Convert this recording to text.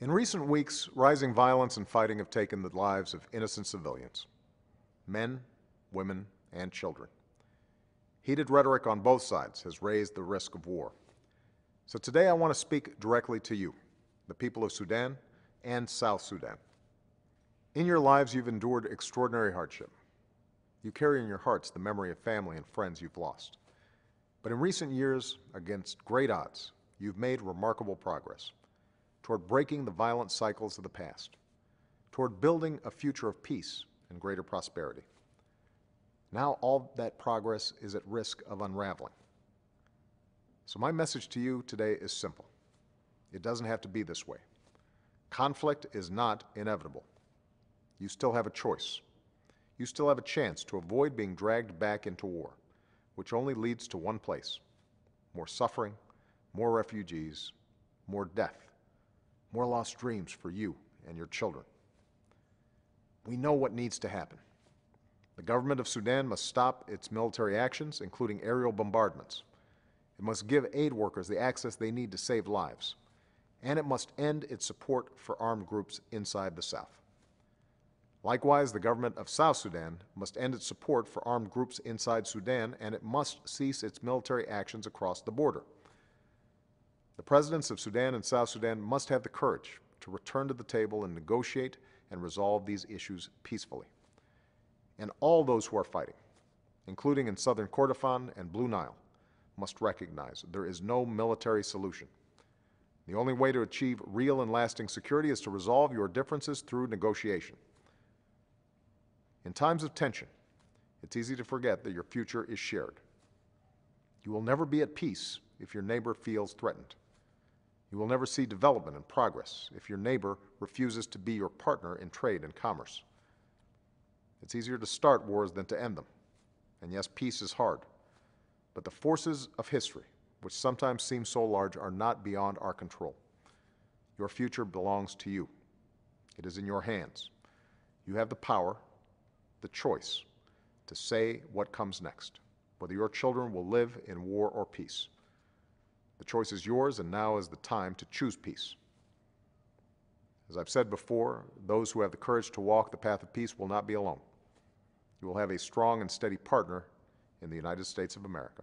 In recent weeks, rising violence and fighting have taken the lives of innocent civilians, men, women, and children. Heated rhetoric on both sides has raised the risk of war. So today I want to speak directly to you, the people of Sudan and South Sudan. In your lives, you've endured extraordinary hardship. You carry in your hearts the memory of family and friends you've lost. But in recent years, against great odds, you've made remarkable progress toward breaking the violent cycles of the past, toward building a future of peace and greater prosperity. Now all that progress is at risk of unraveling. So my message to you today is simple. It doesn't have to be this way. Conflict is not inevitable. You still have a choice. You still have a chance to avoid being dragged back into war, which only leads to one place: more suffering, more refugees, more death, more lost dreams for you and your children. We know what needs to happen. The government of Sudan must stop its military actions, including aerial bombardments. It must give aid workers the access they need to save lives, and it must end its support for armed groups inside the South. Likewise, the government of South Sudan must end its support for armed groups inside Sudan, and it must cease its military actions across the border. The presidents of Sudan and South Sudan must have the courage to return to the table and negotiate and resolve these issues peacefully. And all those who are fighting, including in southern Kordofan and Blue Nile, must recognize there is no military solution. The only way to achieve real and lasting security is to resolve your differences through negotiation. In times of tension, it's easy to forget that your future is shared. You will never be at peace if your neighbor feels threatened. You will never see development and progress if your neighbor refuses to be your partner in trade and commerce. It's easier to start wars than to end them. And yes, peace is hard. But the forces of history, which sometimes seem so large, are not beyond our control. Your future belongs to you. It is in your hands. You have the power, the choice, to say what comes next, whether your children will live in war or peace. The choice is yours, and now is the time to choose peace. As I've said before, those who have the courage to walk the path of peace will not be alone. You will have a strong and steady partner in the United States of America.